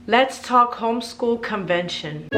Let's talk homeschool convention.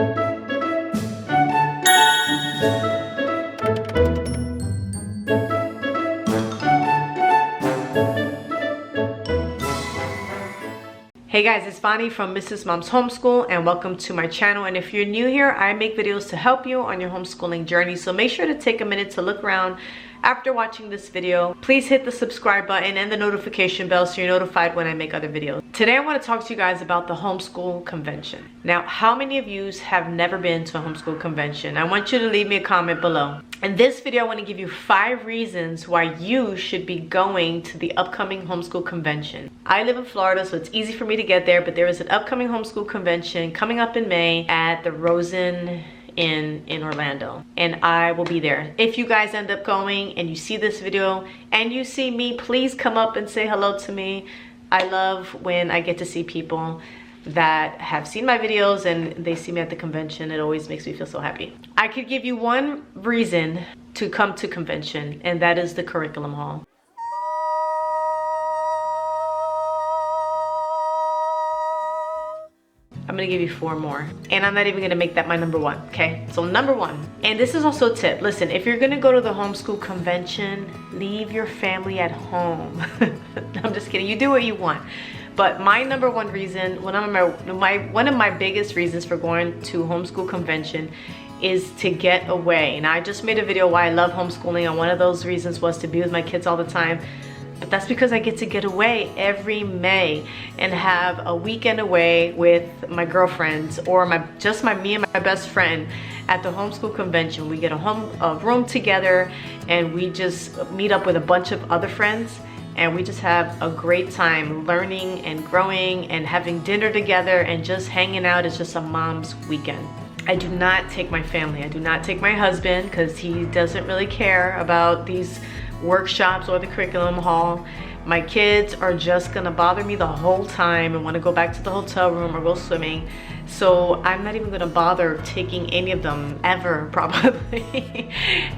Hey guys, it's Bonnie from Mrs. Mom's Homeschool and welcome to my channel. And if you're new here, I make videos to help you on your homeschooling journey. So make sure to take a minute to look around after watching this video. Please hit the subscribe button and the notification bell so you're notified when I make other videos. Today I want to talk to you guys about the homeschool convention. Now, how many of you have never been to a homeschool convention? I want you to leave me a comment below. In this video, I want to give you 5 reasons why you should be going to the upcoming homeschool convention. I live in Florida, so it's easy for me to get there, but there is an upcoming homeschool convention coming up in May at the Rosen in Orlando, and I will be there. If you guys end up going and you see this video and you see me, please come up and say hello to me. I love when I get to see people that have seen my videos and they see me at the convention. It always makes me feel so happy. I could give you one reason to come to convention, and that is the curriculum hall. I'm gonna give you 4 more, and I'm not even gonna make that my number 1, okay? So number 1, and this is also a tip. Listen, if you're gonna go to the homeschool convention, leave your family at home. I'm just kidding, you do what you want. But my number 1 reason, one of my biggest reasons for going to homeschool convention is to get away. And I just made a video why I love homeschooling, and one of those reasons was to be with my kids all the time. But that's because I get to get away every May and have a weekend away with my girlfriends or me and my best friend at the homeschool convention. We get a room together and we just meet up with a bunch of other friends, and we just have a great time learning and growing and having dinner together and just hanging out. It's just a mom's weekend. I do not take my family. I do not take my husband because he doesn't really care about these workshops or the curriculum hall. My kids are just gonna bother me the whole time and want to go back to the hotel room or go swimming. So I'm not even gonna bother taking any of them ever, probably.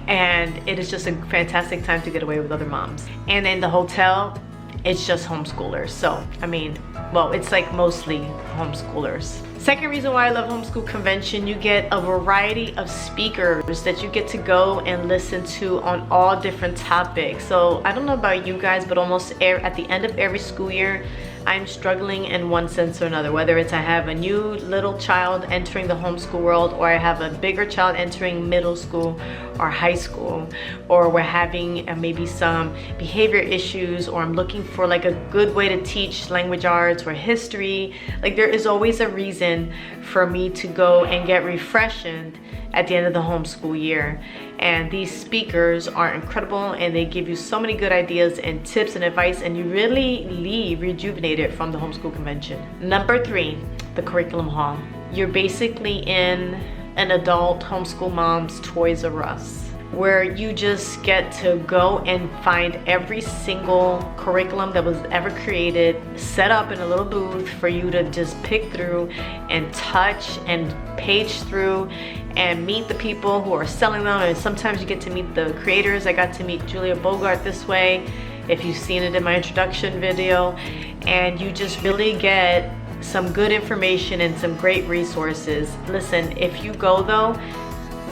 And it is just a fantastic time to get away with other moms. And in the hotel, it's just homeschoolers. So, I mean, well, it's like mostly homeschoolers. Second reason why I love homeschool convention, you get a variety of speakers that you get to go and listen to on all different topics. So I don't know about you guys, but almost at the end of every school year, I'm struggling in one sense or another, whether it's I have a new little child entering the homeschool world, or I have a bigger child entering middle school or high school, or we're having maybe some behavior issues, or I'm looking for like a good way to teach language arts or history. Like, there is always a reason for me to go and get refreshed at the end of the homeschool year. And these speakers are incredible, and they give you so many good ideas and tips and advice, and you really leave rejuvenated from the homeschool convention. Number 3, the curriculum hall. You're basically in an adult homeschool mom's Toys R Us, where you just get to go and find every single curriculum that was ever created, set up in a little booth for you to just pick through and touch and page through and meet the people who are selling them. And sometimes you get to meet the creators. I got to meet Julia Bogart this way, if you've seen it in my introduction video. And you just really get some good information and some great resources. Listen, if you go though,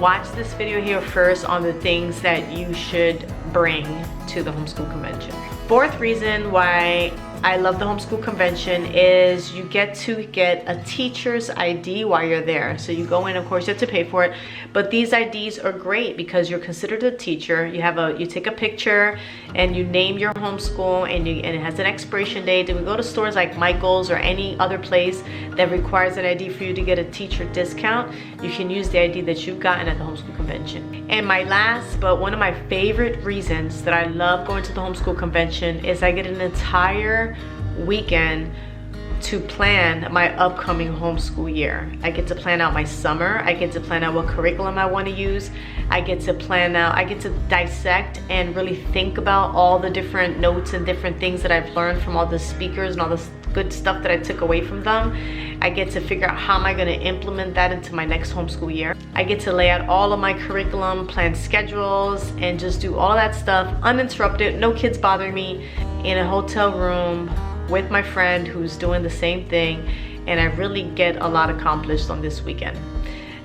watch this video here first on the things that you should bring to the homeschool convention. 4th reason why I love the homeschool convention is you get to get a teacher's ID while you're there. So you go in, of course you have to pay for it, but these IDs are great because you're considered a teacher. You take a picture and you name your homeschool, and it has an expiration date. And we go to stores like Michael's or any other place that requires an ID for you to get a teacher discount. You can use the ID that you've gotten at the homeschool convention. And my last, but one of my favorite reasons that I love going to the homeschool convention is I get an entire weekend to plan my upcoming homeschool year. I get to plan out my summer. I get to plan out what curriculum I want to use. I get to plan out, I get to dissect and really think about all the different notes and different things that I've learned from all the speakers and all the good stuff that I took away from them. I get to figure out how am I going to implement that into my next homeschool year. I get to lay out all of my curriculum, plan schedules, and just do all that stuff uninterrupted, no kids bothering me, in a hotel room with my friend who's doing the same thing. and I really get a lot accomplished on this weekend.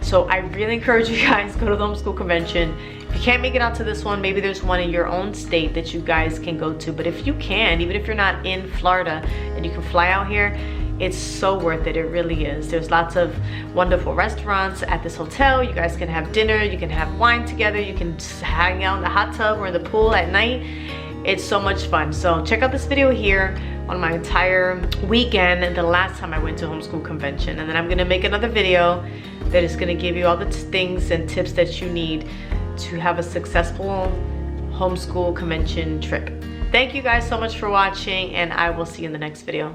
So I really encourage you guys, go to the homeschool convention. If you can't make it out to this one, maybe there's one in your own state that you guys can go to. But if you can, even if you're not in Florida and you can fly out here, it's so worth it. It really is. There's lots of wonderful restaurants at this hotel. You guys can have dinner, you can have wine together, you can hang out in the hot tub or in the pool at night. It's so much fun. So check out this video here on my entire weekend and the last time I went to homeschool convention. And then I'm gonna make another video that is gonna give you all the things and tips that you need to have a successful homeschool convention trip. Thank you guys so much for watching, and I will see you in the next video.